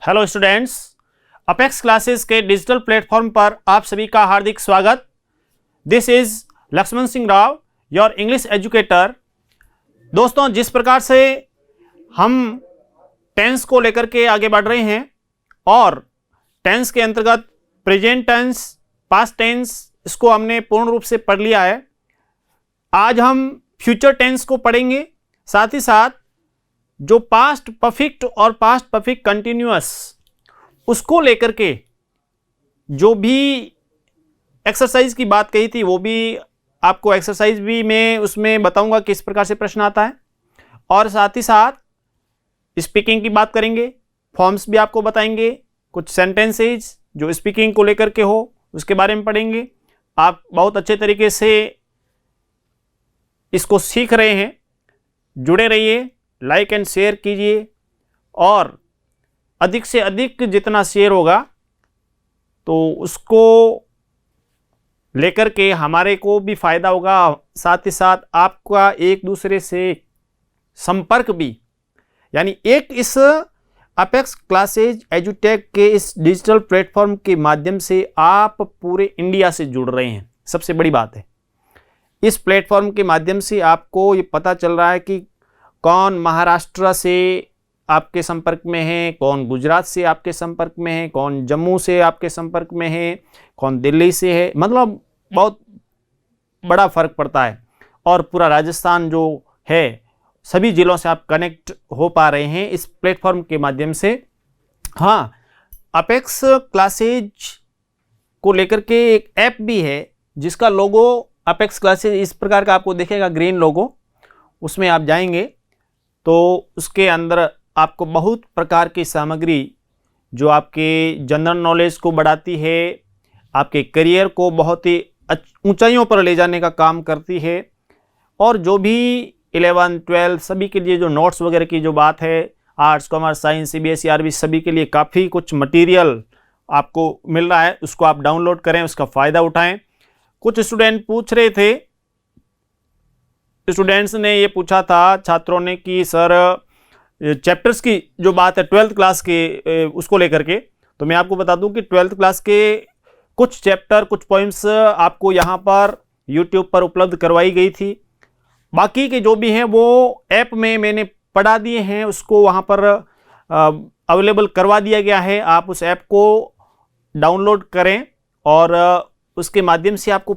Hello students, Apex classes के digital platform पर आप सभी का हार्दिक स्वागत। This is Lakshman Singh Rao, your English educator. दोस्तों, जिस प्रकार से हम टेंस को लेकर के आगे बढ़ रहे हैं और टेंस के अंतर्गत प्रेजेंट टेंस, पास्ट टेंस, इसको हमने पूर्ण रूप से पढ़ लिया है। आज हम फ्यूचर टेंस को पढ़ेंगे, साथ ही साथ जो पास्ट परफेक्ट और पास्ट परफेक्ट कंटिन्यूअस, उसको लेकर के जो भी एक्सरसाइज की बात कही थी वो भी आपको एक्सरसाइज भी मैं उसमें बताऊंगा किस प्रकार से प्रश्न आता है। और साथ ही साथ स्पीकिंग की बात करेंगे, फॉर्म्स भी आपको बताएंगे, कुछ सेंटेंसेज जो स्पीकिंग को लेकर के हो उसके बारे में पढ़ेंगे। आप बहुत अच्छे तरीके से इसको सीख रहे हैं, जुड़े रहिए, लाइक एंड शेयर कीजिए और अधिक से अधिक जितना शेयर होगा तो उसको लेकर के हमारे को भी फायदा होगा, साथ ही साथ आपका एक दूसरे से संपर्क भी, यानी एक इस अपेक्स क्लासेज एजुटेक के इस डिजिटल प्लेटफॉर्म के माध्यम से आप पूरे इंडिया से जुड़ रहे हैं। सबसे बड़ी बात है, इस प्लेटफॉर्म के माध्यम से आपको ये पता चल रहा है कि कौन महाराष्ट्र से आपके संपर्क में है, कौन गुजरात से आपके संपर्क में है, कौन जम्मू से आपके संपर्क में है, कौन दिल्ली से है। मतलब बहुत बड़ा फर्क पड़ता है और पूरा राजस्थान जो है, सभी जिलों से आप कनेक्ट हो पा रहे हैं इस प्लेटफॉर्म के माध्यम से। हाँ, अपेक्स क्लासेज को लेकर के एक ऐप भी है जिसका लोगो अपेक्स क्लासेज इस प्रकार का आपको दिखेगा, ग्रीन लोगो। उसमें आप जाएंगे तो उसके अंदर आपको बहुत प्रकार की सामग्री जो आपके जनरल नॉलेज को बढ़ाती है, आपके करियर को बहुत ही ऊंचाइयों पर ले जाने का काम करती है। और जो भी 11, 12 सभी के लिए जो नोट्स वगैरह की जो बात है, arts, commerce, science, CBSE, RB सभी के लिए काफ़ी कुछ मटेरियल आपको मिल रहा है। उसको आप डाउनलोड करें, उसका फ़ायदा उठाएं। कुछ स्टूडेंट पूछ रहे थे, स्टूडेंट्स ने ये पूछा था छात्रों ने कि सर चैप्टर्स की जो बात है 12th क्लास के उसको लेकर के, तो मैं आपको बता दूं कि 12th क्लास के कुछ चैप्टर, कुछ पॉइंट्स आपको यहाँ पर यूट्यूब पर उपलब्ध करवाई गई थी। बाकी के जो भी हैं वो ऐप में मैंने पढ़ा दिए हैं, उसको वहाँ पर अवेलेबल करवा दिया गया है। आप उस ऐप को डाउनलोड करें और उसके माध्यम से आपको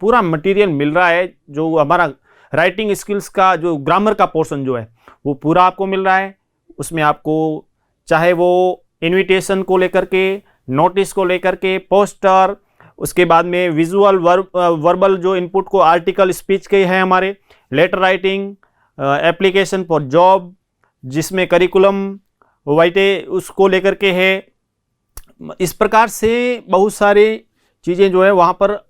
पूरा मटेरियल मिल रहा है। जो हमारा राइटिंग स्किल्स का जो ग्रामर का पोर्शन जो है वो पूरा आपको मिल रहा है। उसमें आपको चाहे वो इनविटेशन को लेकर के, नोटिस को लेकर के, पोस्टर, उसके बाद में विजुअल, वर्बल जो इनपुट को, आर्टिकल, स्पीच के हैं हमारे, letter writing, application for job जिसमें करिकुलम वाइटे उसको लेकर के है। इस प्रकार से बहुत सारी चीज़ें जो है वहाँ पर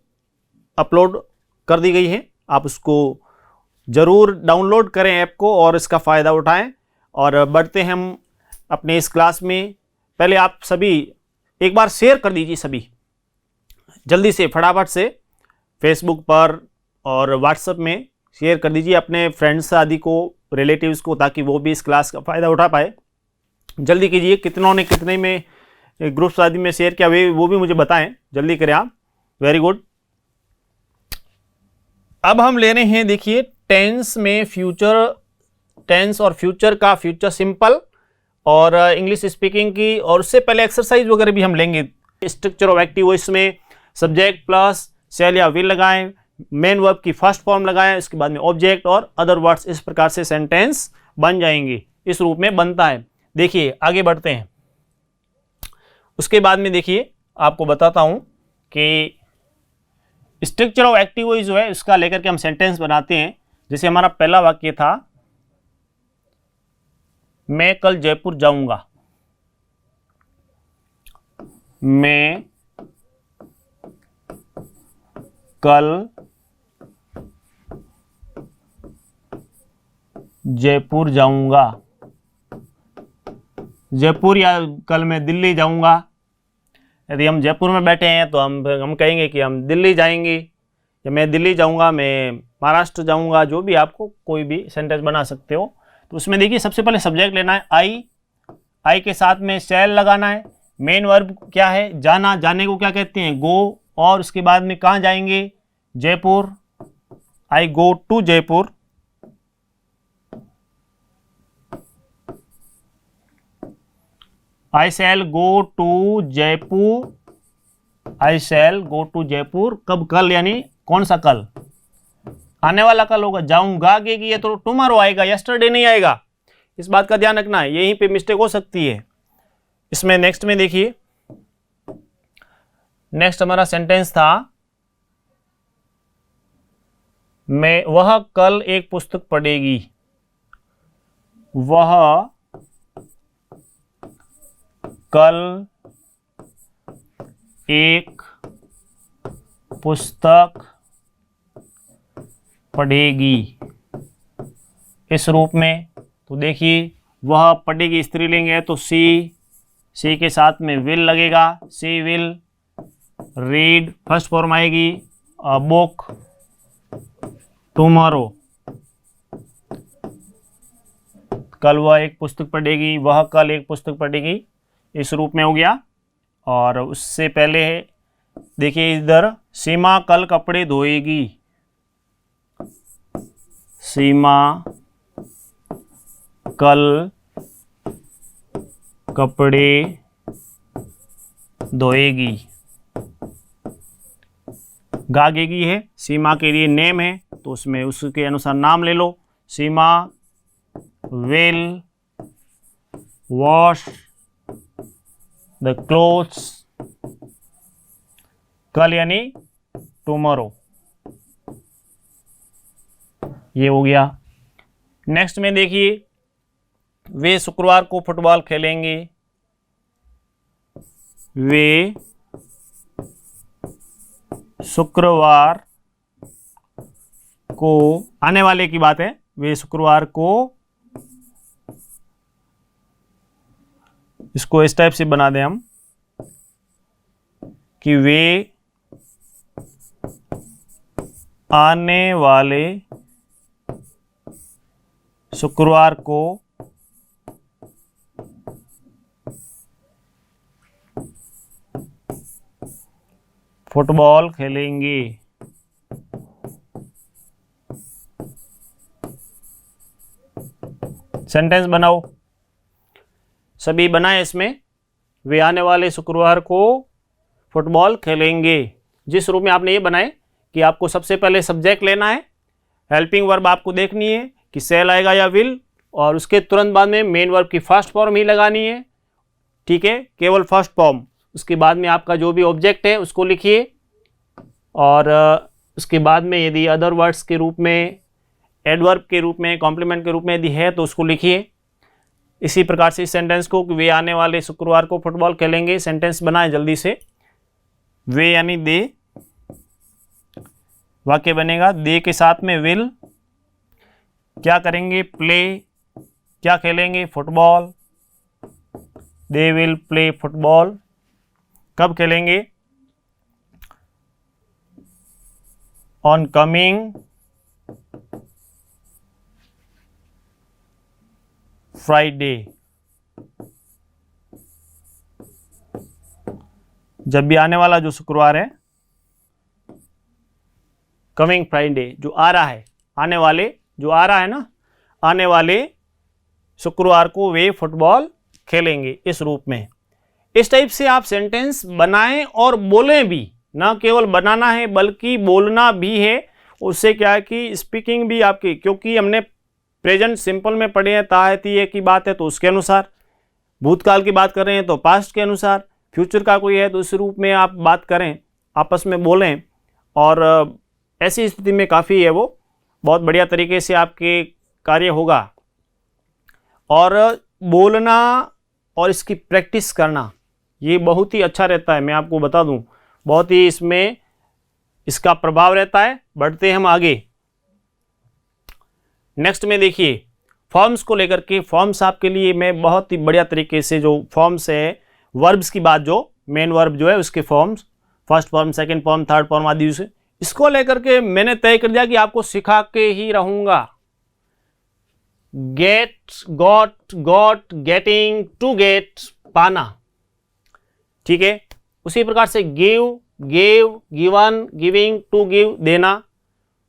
अपलोड कर दी गई हैं। आप उसको ज़रूर डाउनलोड करें ऐप को और इसका फ़ायदा उठाएं। और बढ़ते हैं हम अपने इस क्लास में। पहले आप सभी एक बार शेयर कर दीजिए, सभी जल्दी से फटाफट से फेसबुक पर और व्हाट्सएप में शेयर कर दीजिए अपने फ्रेंड्स आदि को, रिलेटिव्स को, ताकि वो भी इस क्लास का फ़ायदा उठा पाए। जल्दी कीजिए, कितनों ने कितने में ग्रुप्स आदि में शेयर किया वो भी मुझे बताएं, जल्दी करें आप। Very good. अब हम ले रहे हैं, देखिए, टेंस में फ्यूचर टेंस और फ्यूचर का फ्यूचर सिंपल और इंग्लिश स्पीकिंग की, और उससे पहले एक्सरसाइज वगैरह भी हम लेंगे। स्ट्रक्चर ऑफ एक्टिव वॉइस में सब्जेक्ट प्लस शैल या विल लगाएं, मेन वर्ब की फर्स्ट फॉर्म लगाएं, उसके बाद में ऑब्जेक्ट और अदर वर्ड्स, इस प्रकार से सेंटेंस बन जाएंगे। इस रूप में बनता है। देखिए आगे बढ़ते हैं। उसके बाद में देखिए आपको बताता हूं कि स्ट्रक्चर ऑफ एक्टिव वॉइस जो है उसका लेकर के हम सेंटेंस बनाते हैं। जैसे हमारा पहला वाक्य था, मैं कल जयपुर जाऊंगा। मैं कल जयपुर जाऊंगा। जयपुर या कल मैं दिल्ली जाऊंगा। यदि हम जयपुर में बैठे हैं तो हम कहेंगे कि हम दिल्ली जाएंगे, या मैं दिल्ली जाऊंगा, मैं महाराष्ट्र जाऊंगा। जो भी आपको कोई भी सेंटेंस बना सकते हो। तो उसमें देखिए सबसे पहले सब्जेक्ट लेना है आई, आई के साथ में शैल लगाना है। मेन वर्ब क्या है? जाना। जाने को क्या कहते हैं? गो। और उसके बाद में कहाँ जाएंगे? Jaipur. I go to Jaipur. I shall go to Jaipur. I shall go to Jaipur. कब? कल, यानी कौन सा कल? आने वाला कल होगा। जाऊंगा आगे की, ये तो टुमारो आएगा, यस्टरडे नहीं आएगा। इस बात का ध्यान रखना है, यहीं पे मिस्टेक हो सकती है। इसमें नेक्स्ट में देखिए, नेक्स्ट हमारा सेंटेंस था, वह कल एक पुस्तक पढ़ेगी। वह कल एक पुस्तक पढ़ेगी, इस रूप में। तो देखिए, वह पढ़ेगी स्त्रीलिंग है तो सी के साथ में विल लगेगा। सी विल रीड, फर्स्ट फॉर्म आएगी अ बुक टुमारो। कल वह एक पुस्तक पढ़ेगी, वह कल एक पुस्तक पढ़ेगी, इस रूप में हो गया। और उससे पहले देखिए इधर, सीमा कल कपड़े धोएगी। सीमा कल कपड़े धोएगी। गागेगी है, सीमा के लिए नेम है तो उसमें उसके अनुसार नाम ले लो। सीमा विल वॉश द क्लोथ्स। कल यानी टुमारो, ये हो गया। नेक्स्ट में देखिए, वे शुक्रवार को फुटबॉल खेलेंगे। वे शुक्रवार को, आने वाले की बात है, वे शुक्रवार को, इसको इस टाइप से बना दें हम कि वे आने वाले शुक्रवार को फुटबॉल खेलेंगे। सेंटेंस बनाओ, सभी बनाए इसमें। वे आने वाले शुक्रवार को फुटबॉल खेलेंगे। जिस रूप में आपने ये बनाए कि आपको सबसे पहले सब्जेक्ट लेना है, हेल्पिंग वर्ब आपको देखनी है कि सेल आएगा या विल, और उसके तुरंत बाद में मेन वर्ब की फर्स्ट फॉर्म ही लगानी है। ठीक है, केवल फर्स्ट फॉर्म। उसके बाद में आपका जो भी ऑब्जेक्ट है उसको लिखिए, और उसके बाद में यदि अदर वर्ड्स के रूप में, एडवर्ब के रूप में, कॉम्प्लीमेंट के रूप में यदि है तो उसको लिखिए। इसी प्रकार से इस सेंटेंस को, वे आने वाले शुक्रवार को फुटबॉल खेलेंगे, सेंटेंस बनाएं जल्दी से। वे यानी दे, वाक्य बनेगा दे के साथ में विल, क्या करेंगे? प्ले, क्या खेलेंगे? Football. They will play football. कब खेलेंगे? On coming Friday. जब भी आने वाला जो शुक्रवार है, कमिंग फ्राइडे जो आ रहा है, आने वाले जो आ रहा है ना, आने वाले शुक्रवार को वे फुटबॉल खेलेंगे, इस रूप में। इस टाइप से आप सेंटेंस बनाएं और बोलें भी, ना केवल बनाना है बल्कि बोलना भी है। उससे क्या है कि स्पीकिंग भी आपकी, क्योंकि हमने प्रेजेंट सिंपल में पढ़े हैं, ताहती की बात है तो उसके अनुसार, भूतकाल की बात कर रहे हैं तो पास्ट के अनुसार, फ्यूचर का कोई है तो इस रूप में आप बात करें, आपस में बोलें। और ऐसी स्थिति में काफ़ी है वो बहुत बढ़िया तरीके से आपके कार्य होगा। और बोलना और इसकी प्रैक्टिस करना ये बहुत ही अच्छा रहता है, मैं आपको बता दूं, बहुत ही इसमें इसका प्रभाव रहता है। बढ़ते हम आगे। नेक्स्ट में देखिए, फॉर्म्स को लेकर के, फॉर्म्स आपके लिए मैं बहुत ही बढ़िया तरीके से, जो फॉर्म्स है, वर्ब्स की बात, जो मेन वर्ब जो है उसके forms, first form, second form, third form आदि, उसे इसको लेकर के मैंने तय कर दिया कि आपको सिखा के ही रहूंगा। Get, got, getting, to get, पाना। ठीक है, उसी प्रकार से give, gave, given, giving, to give, देना।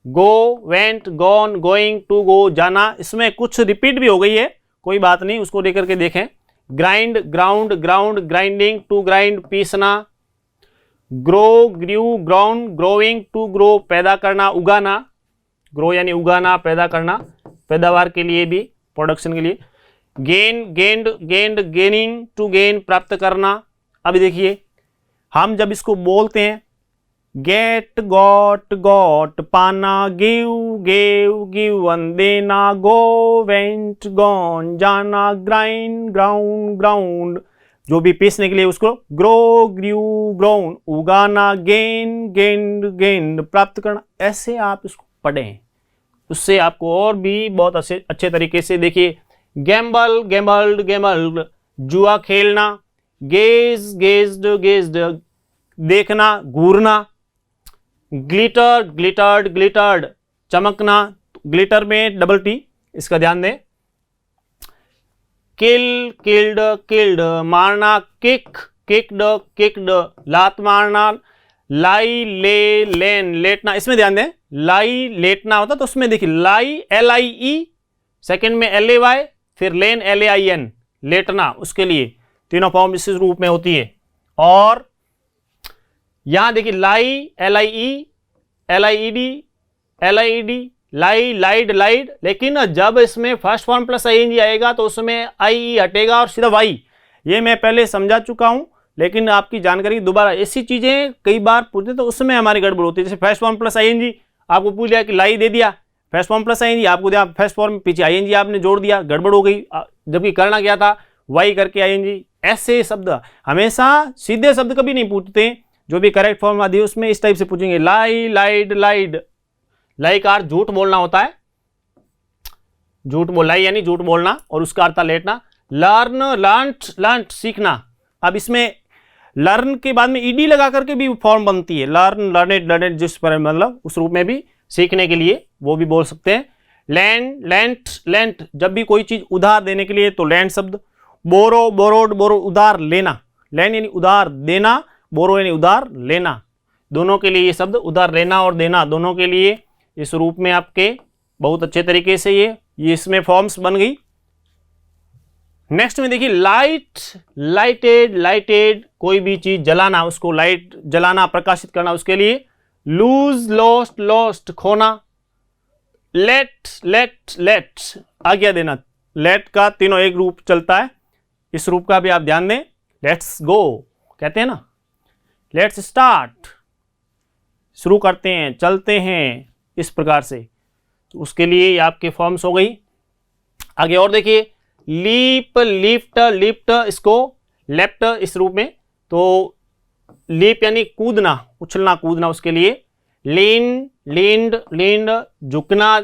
Go, went, gone, going, to go, जाना। इसमें कुछ रिपीट भी हो गई है, कोई बात नहीं, उसको लेकर के देखें। Grind, ground, ground, grinding, to grind, पीसना। Grow, grew, ground, growing, to grow, पैदा करना, उगाना। ग्रो यानी उगाना, पैदा करना, पैदावार के लिए भी, प्रोडक्शन के लिए। Gain, gained, gained, gaining, to gain, प्राप्त करना। अब देखिए, हम जब इसको बोलते हैं गेट, गॉट, गॉट, पाना, गिव, गेव, गिवन, देना, गो, वेंट, गॉन, जाना, ग्राइंड, ग्राउंड, ग्राउंड, जो भी पीसने के लिए उसको, ग्रो, ग्रू, ग्राउंड, उगाना, गेन, गेंड, गेंड, प्राप्त करना। ऐसे आप इसको पढ़ें, उससे आपको और भी बहुत अच्छे तरीके से देखिए। गैम्बल, गैम्बल्ड, गैम्बल्ड, जुआ खेलना। गेज, गेज्ड, गेज्ड, देखना, घूरना। ग्लिटर, ग्लिटर्ड, ग्लिटर्ड, चमकना। ग्लिटर में डबल टी, इसका ध्यान दें। किल, किल्ड, किल्ड, मारना। किक, किक्ड, किक्ड, लात मारना। लाई, ले, लेन, लेटना। इसमें ध्यान दें, लाई लेटना होता तो उसमें देखिए लाई LIE, सेकंड में LAY, फिर लेन LAIN, लेटना, उसके लिए तीनों फॉर्म इस रूप में होती है। और यहां देखिए लाई LIE, LIED, LIED, लाई, लाइड, लाइड, लेकिन जब इसमें फर्स्ट फॉर्म प्लस ING आएगा तो उसमें IE हटेगा और सीधा Y। ये मैं पहले समझा चुका हूं, लेकिन आपकी जानकारी दोबारा, ऐसी चीजें कई बार पूछते तो उसमें हमारी गड़बड़ होती है। जैसे फर्स्ट फॉर्म प्लस ING आपको पूछ लिया कि लाई दे दिया, फर्स्ट फॉर्म प्लस ING आपको दिया, फर्स्ट फॉर्म पीछे ING आपने जोड़ दिया, गड़बड़ हो गई, जबकि करना क्या था, Y करके ING। ऐसे शब्द हमेशा सीधे शब्द कभी नहीं पूछते, जो भी करेक्ट फॉर्म आदि उसमें इस टाइप से पूछेंगे। लाई, लाइड, लाइड, लाई का अर्थ झूठ बोलना होता है, झूठ बोल, लाई यानी झूठ बोलना, और उसका अर्थ लेटना। लर्न, लर्नट, लर्नट, सीखना। अब इसमें लर्न के बाद में ED लगा करके भी फॉर्म बनती है, लर्न, लर्नेड, लर्नेड, जिस पर मतलब उस रूप में भी सीखने के लिए वो भी बोल सकते हैं। लैंड, लेंट, लेंट, जब भी कोई चीज उधार देने के लिए तो लैंड शब्द। बोरो, बोरोड, बोरो, उधार लेना। लैंड यानी उधार देना, बोरो यानी उधार लेना, दोनों के लिए ये शब्द, उधार लेना और देना दोनों के लिए इस रूप में आपके बहुत अच्छे तरीके से ये इसमें फॉर्म्स बन गई। नेक्स्ट में देखिए लाइट, लाइटेड, लाइटेड, कोई भी चीज जलाना, उसको लाइट, जलाना, प्रकाशित करना, उसके लिए। लूज, लॉस्ट, लॉस्ट, खोना। लेट, लेट, लेट, आज्ञा देना। लेट का तीनों एक रूप चलता है, इस रूप का भी आप ध्यान दें। लेट्स गो कहते हैं ना, लेट्स स्टार्ट, शुरू करते हैं, चलते हैं, इस प्रकार से, तो उसके लिए ये आपके फॉर्म्स हो गई। आगे और देखिए, लीप, लिफ्ट, लिफ्ट, इसको लेफ्ट इस रूप में, तो लीप यानी कूदना, उछलना, कूदना, उसके लिए। लीन, लीन्ड, लीन्ड, झुकना,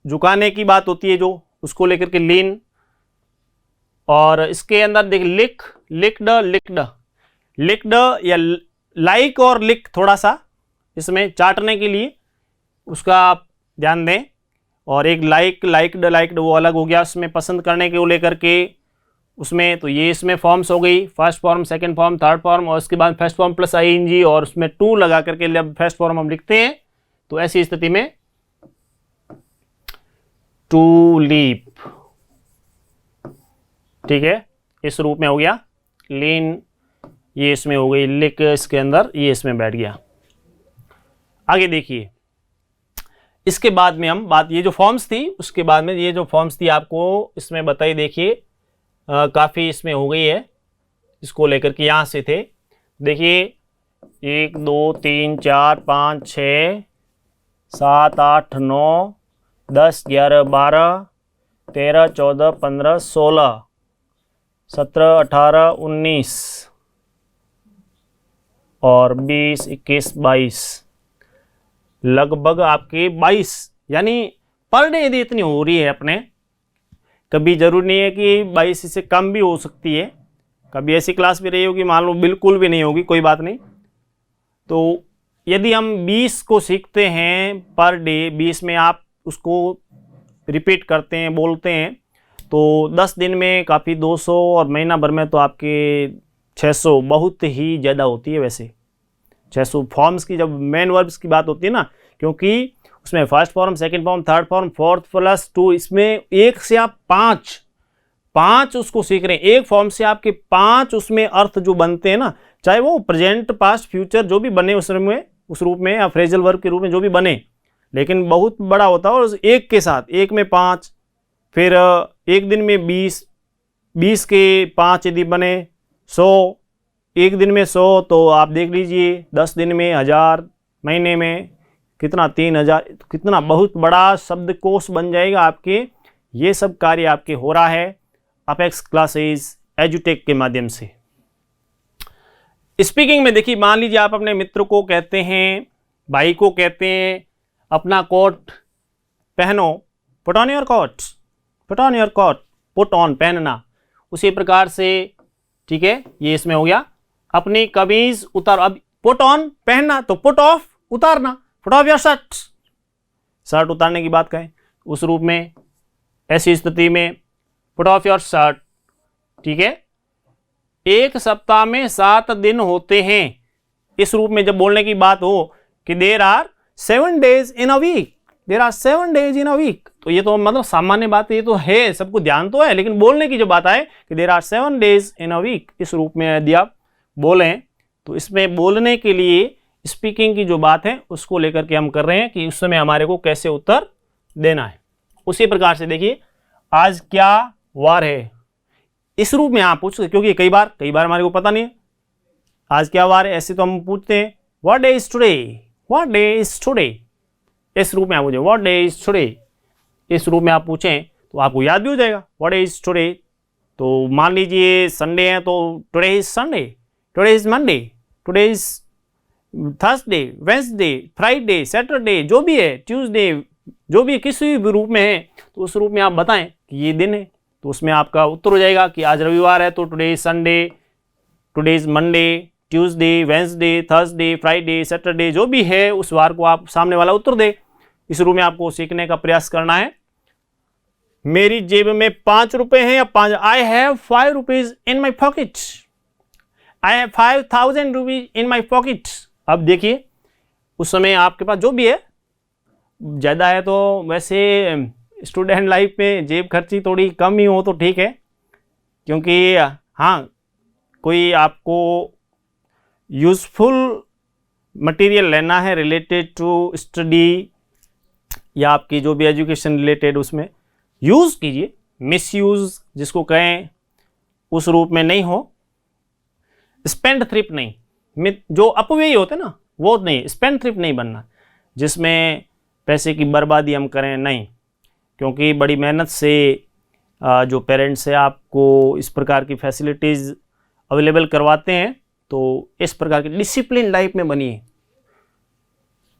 झुकाने की बात होती है जो, उसको लेकर के लीन। और इसके अंदर देखिए लिक, लिक्ड, लिक्ड, लिक्ड या लाइक और लिक, थोड़ा सा इसमें चाटने के लिए, उसका आप ध्यान दें। और एक लाइक, लाइक्ड, लाइक्ड वो अलग हो गया, उसमें पसंद करने को लेकर के उसमें, तो ये इसमें फॉर्म्स हो गई, first form, second form, third form, और उसके बाद फर्स्ट फॉर्म प्लस ING और उसमें टू लगा करके जब फर्स्ट फॉर्म हम लिखते हैं तो ऐसी स्थिति में टू लीप, ठीक है, इस रूप में हो गया। लीन ये इसमें हो गई, लिक इसके अंदर, ये इसमें बैठ गया। आगे देखिए, इसके बाद में हम बात, ये जो फॉर्म्स थी उसके बाद में ये जो फॉर्म्स थी आपको इसमें बताई, देखिए काफ़ी इसमें हो गई है, इसको लेकर के यहाँ से थे, देखिए 1 2 3 4 5 6 7 8 9 10 11 12 13 14 15 16 17 18 19 और 20 21 22, लगभग आपके 22, यानी पर डे यदि इतनी हो रही है अपने, कभी जरूरी नहीं है कि 22 से कम भी हो सकती है, कभी ऐसी क्लास भी रही होगी मान लो बिल्कुल भी नहीं होगी, कोई बात नहीं। तो यदि हम 20 को सीखते हैं पर डे, 20 में आप उसको रिपीट करते हैं, बोलते हैं, तो 10 दिन में काफ़ी 200 और महीना भर में तो आपके 600 बहुत ही ज़्यादा होती है। वैसे 600 फॉर्म्स की जब मेन वर्ब्स की बात होती है ना, क्योंकि उसमें first form, second form, third form, fourth plus 2, इसमें एक से आप पाँच उसको सीख रहे हैं। एक फॉर्म से आपके 5 उसमें अर्थ जो बनते हैं ना, चाहे वो प्रेजेंट, पास्ट, फ्यूचर जो भी बने उस रूप में या फ्रेजल वर्ब के रूप में जो भी बने, लेकिन बहुत बड़ा होता है। और एक के साथ, एक में 5, फिर एक दिन में 20 के 5 यदि बने 100, एक दिन में 100, तो आप देख लीजिए 10 दिन में 1000, महीने में कितना 3000, कितना बहुत बड़ा शब्दकोश बन जाएगा आपके। ये सब कार्य आपके हो रहा है अपेक्स क्लासेस एजुटेक के माध्यम से। स्पीकिंग में देखिए, मान लीजिए आप अपने मित्र को कहते हैं, भाई को कहते हैं अपना कोट पहनो, put on your coat, put on your coat, put on पहनना। उसी प्रकार से, ठीक है, ये इसमें हो गया अपनी कमीज उतार। अब पुट ऑन पहनना, तो पुट ऑफ उतारना, put off your shirt, shirt उतारने की बात कहें उस रूप में। ऐसी स्थिति में पुट ऑफ योर शर्ट, ठीक है। एक सप्ताह में 7 दिन होते हैं, इस रूप में जब बोलने की बात हो कि there are 7 days in a week, there are 7 days in a week, तो ये तो मतलब सामान्य बात है, ये तो है, सबको ध्यान तो है, लेकिन बोलने की जो बात आए कि there are 7 days in a week, इस रूप में यदि आप बोलें, तो इसमें बोलने के लिए स्पीकिंग की जो बात है उसको लेकर के हम कर रहे हैं कि उस समय हमारे को कैसे उत्तर देना है। उसी प्रकार से देखिए, आज क्या वार है, इस रूप में आप पूछ सकते, क्योंकि कई बार हमारे को पता नहीं है आज क्या वार है, ऐसे तो हम पूछते हैं what day is today, what day is today, इस रूप में आप पूछें व्हाट डे इज टुडे, इस रूप में आप पूछें तो आपको याद भी हो जाएगा व्हाट डे इज टुडे। तो मान लीजिए संडे है तो today is Sunday, today is Monday, today is Thursday, Wednesday, Friday, Saturday, जो भी है, ट्यूसडे, जो भी किसी भी रूप में है, तो उस रूप में आप बताएं कि ये दिन है, तो उसमें आपका उत्तर हो जाएगा कि आज रविवार है तो today is Sunday, today is Monday, Tuesday, Wednesday, Thursday, Friday, Saturday, जो भी है उस वार को आप सामने वाला उत्तर दे। इस रूप में आपको सीखने का प्रयास करना है। मेरी जेब में 5 रुपए हैं या 5, I have 5 rupees in my pocket, I have 5000 rupees in my pocket. अब देखिए उस समय आपके पास जो भी है, ज़्यादा है तो वैसे स्टूडेंट लाइफ में जेब खर्ची थोड़ी कम ही हो तो ठीक है, क्योंकि हाँ कोई आपको यूज़फुल मटेरियल लेना है रिलेटेड टू स्टडी या आपकी जो भी एजुकेशन रिलेटेड, उसमें यूज़ कीजिए, मिसयूज़ जिसको कहें उस रूप में नहीं हो। स्पेंड थ्रिफ्ट नहीं, जो अपव्ययी होते ना वो नहीं, स्पेंड थ्रिफ्ट नहीं बनना जिसमें पैसे की बर्बादी हम करें, नहीं, क्योंकि बड़ी मेहनत से जो पेरेंट्स है आपको इस प्रकार की फैसिलिटीज़ अवेलेबल करवाते हैं, तो इस प्रकार की डिसिप्लिन लाइफ में बनिए।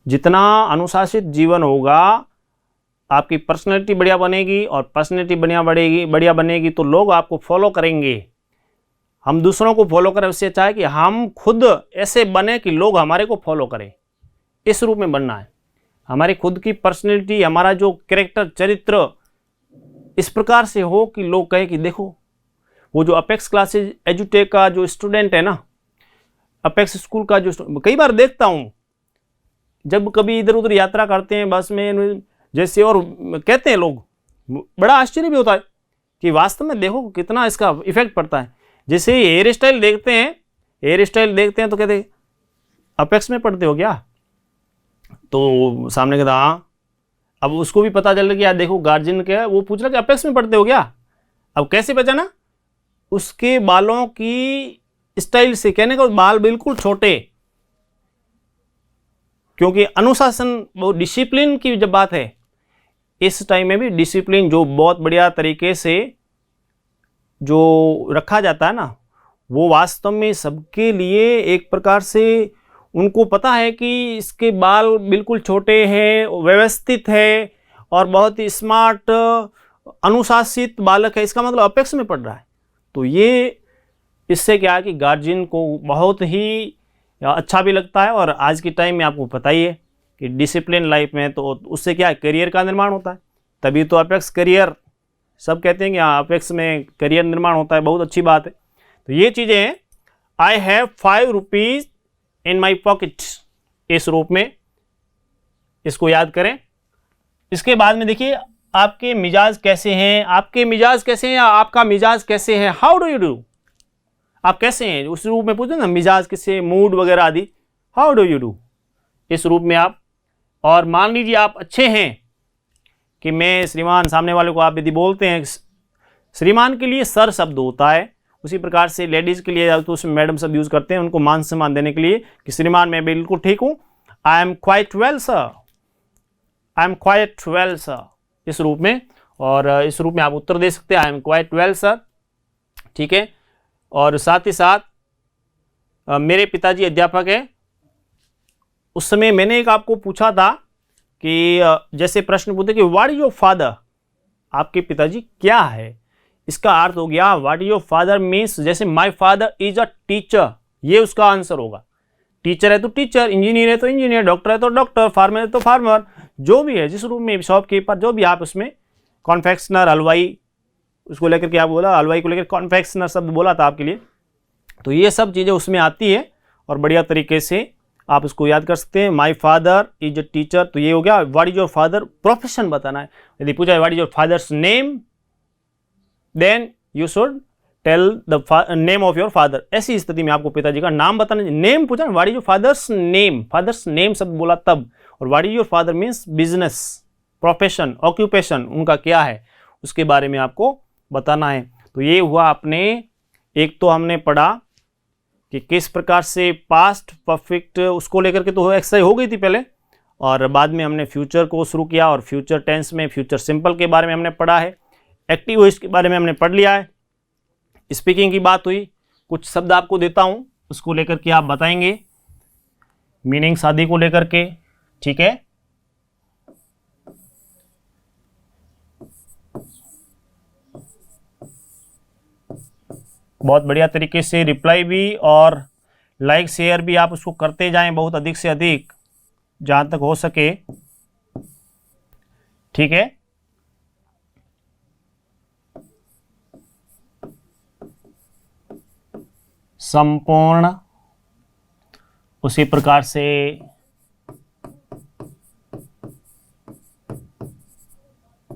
जितना अनुशासित जीवन होगा आपकी पर्सनैलिटी बढ़िया बनेगी, और पर्सनैलिटी बढ़िया बनेगी तो लोग आपको फॉलो करेंगे। हम दूसरों को फॉलो करें, उससे अच्छा है कि हम खुद ऐसे बने कि लोग हमारे को फॉलो करें, इस रूप में बनना है। हमारी खुद की पर्सनैलिटी, हमारा जो कैरेक्टर, चरित्र इस प्रकार से हो कि लोग कहें कि देखो वो जो अपेक्स क्लासेज एजुटेक का जो स्टूडेंट है ना, अपेक्स स्कूल का जो, कई बार देखता हूँ जब कभी इधर उधर यात्रा करते हैं बस में जैसे, और कहते हैं लोग, बड़ा आश्चर्य भी होता है कि वास्तव में देखो कितना इसका इफेक्ट पड़ता है। जैसे हेयर स्टाइल देखते हैं तो कहते हैं अपेक्स में पढ़ते हो क्या, तो सामने कहता हाँ। अब उसको भी पता चल रहा कि यार देखो गार्जियन क्या है, वो पूछ रहा कि अपेक्स में पढ़ते हो क्या। अब कैसे पहचाना, उसके बालों की स्टाइल से, कहने का बाल बिल्कुल छोटे, क्योंकि अनुशासन, वो डिसिप्लिन की जब बात है, इस टाइम में भी डिसिप्लिन जो बहुत बढ़िया तरीके से जो रखा जाता है ना, वो वास्तव में सबके लिए एक प्रकार से उनको पता है कि इसके बाल बिल्कुल छोटे हैं, व्यवस्थित है और बहुत ही स्मार्ट अनुशासित बालक है, इसका मतलब अपेक्स में पढ़ रहा है। तो ये इससे क्या है कि गार्जियन को बहुत ही अच्छा भी लगता है, और आज के टाइम में आपको पता ही है कि डिसिप्लिन लाइफ में तो उससे क्या है, करियर का निर्माण होता है। तभी तो अपेक्स करियर, सब कहते हैं कि हाँ अपेक्स में करियर निर्माण होता है, बहुत अच्छी बात है। तो ये चीज़ें हैं। I have 5 rupees in my pocket, इस रूप में इसको याद करें। इसके बाद में देखिए आपके मिजाज कैसे हैं, आपके मिजाज कैसे हैं या आपका मिजाज कैसे है, हाउ डू यू डू, आप कैसे हैं, उस रूप में पूछते ना मिजाज किससे, मूड वगैरह आदि, हाउ डू यू डू, इस रूप में आप। और मान लीजिए आप अच्छे हैं कि मैं श्रीमान, सामने वाले को आप यदि बोलते हैं, श्रीमान के लिए सर शब्द होता है, उसी प्रकार से लेडीज़ के लिए तो उसमें मैडम शब्द यूज़ करते हैं उनको मान सम्मान देने के लिए कि श्रीमान मैं बिल्कुल ठीक हूँ, I am quite well sir, I am quite well sir, इस रूप में। और इस रूप में आप उत्तर दे सकते हैं, I am quite well sir, ठीक है। और साथ ही साथ मेरे पिताजी अध्यापक हैं। उस समय मैंने एक आपको पूछा था कि जैसे प्रश्न पूछते कि व्हाट इज योर फादर, आपके पिताजी क्या है, इसका अर्थ हो गया what is your father means जैसे my father is a teacher, ये उसका आंसर होगा। टीचर है तो टीचर, इंजीनियर है तो इंजीनियर, डॉक्टर है तो डॉक्टर, फार्मर है तो फार्मर, जो भी है जिस रूप में, शॉपकीपर, जो भी आप उसमें, कॉन्फेक्शनर, हलवाई, उसको लेकर के आप बोला, हलवाई को लेकर कॉन्फेक्शनर शब्द बोला था आपके लिए। तो ये सब चीज़ें उसमें आती है और बढ़िया तरीके से आप उसको याद कर सकते हैं। My father is a teacher, तो ये हो गया। What is your father, profession बताना है। यदि पूछा है what is your father's name, then you should tell the name of your father. ऐसी स्थिति में आपको पिताजी का नाम बताना है। नेम पूछा, what is your father's name, father's name शब्द बोला तब। और what is your father means business, profession, occupation उनका क्या है, उसके बारे में आपको बताना है। तो ये हुआ आपने, एक तो हमने पढ़ा कि किस प्रकार से पास्ट परफेक्ट उसको लेकर के तो एक्सरसाइज हो गई थी पहले, और बाद में हमने फ्यूचर को शुरू किया और फ्यूचर टेंस में फ्यूचर सिंपल के बारे में हमने पढ़ा है, एक्टिव वॉइस के बारे में हमने पढ़ लिया है, स्पीकिंग की बात हुई। कुछ शब्द आपको देता हूँ, उसको लेकर के आप बताएंगे मीनिंग्स आदि को लेकर के, ठीक है। बहुत बढ़िया तरीके से रिप्लाई भी और लाइक शेयर भी आप उसको करते जाएं, बहुत अधिक से अधिक जहां तक हो सके, ठीक है। संपूर्ण, उसी प्रकार से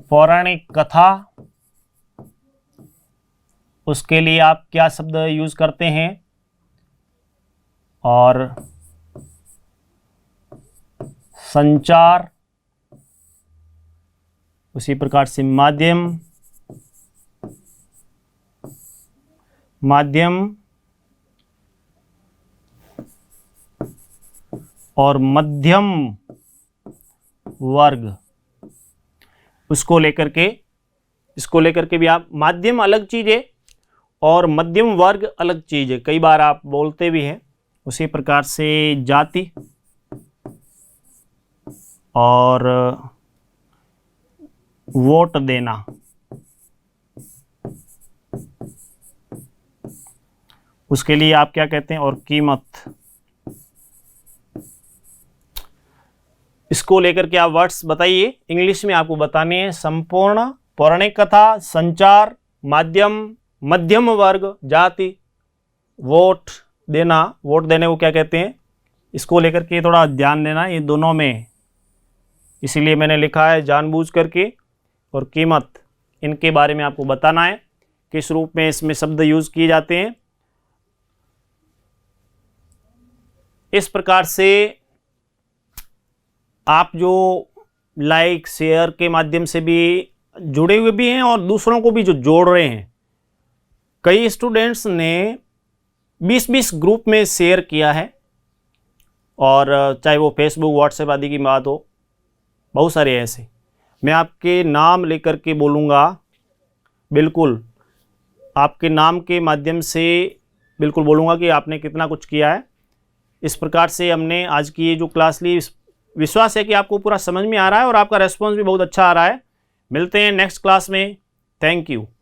पौराणिक कथा, उसके लिए आप क्या शब्द यूज करते हैं, और संचार, उसी प्रकार से माध्यम, और मध्यम वर्ग, उसको लेकर के, इसको लेकर के भी आप, माध्यम अलग चीज है और मध्यम वर्ग अलग चीज है, कई बार आप बोलते भी हैं। उसी प्रकार से जाति और वोट देना, उसके लिए आप क्या कहते हैं, और कीमत, इसको लेकर के आप वर्ड्स बताइए, इंग्लिश में आपको बताने हैं। संपूर्ण, पौराणिक कथा, संचार, माध्यम, मध्यम वर्ग, जाति, वोट देना, वोट देने को क्या कहते हैं, इसको लेकर के थोड़ा ध्यान देना, ये दोनों में, इसीलिए मैंने लिखा है जानबूझ करके। और कीमत, इनके बारे में आपको बताना है, किस रूप में इसमें शब्द यूज किए जाते हैं। इस प्रकार से आप जो लाइक शेयर के माध्यम से भी जुड़े हुए भी हैं और दूसरों को भी जो जोड़ रहे हैं, कई स्टूडेंट्स ने 20-20 ग्रुप में शेयर किया है, और चाहे वो फेसबुक, व्हाट्सएप आदि की बात हो, बहुत सारे ऐसे। मैं आपके नाम लेकर के बोलूँगा, बिल्कुल आपके नाम के माध्यम से बिल्कुल बोलूँगा कि आपने कितना कुछ किया है। इस प्रकार से हमने आज की ये जो क्लास ली, विश्वास है कि आपको पूरा समझ में आ रहा है और आपका रेस्पॉन्स भी बहुत अच्छा आ रहा है। मिलते हैं नेक्स्ट क्लास में। Thank you.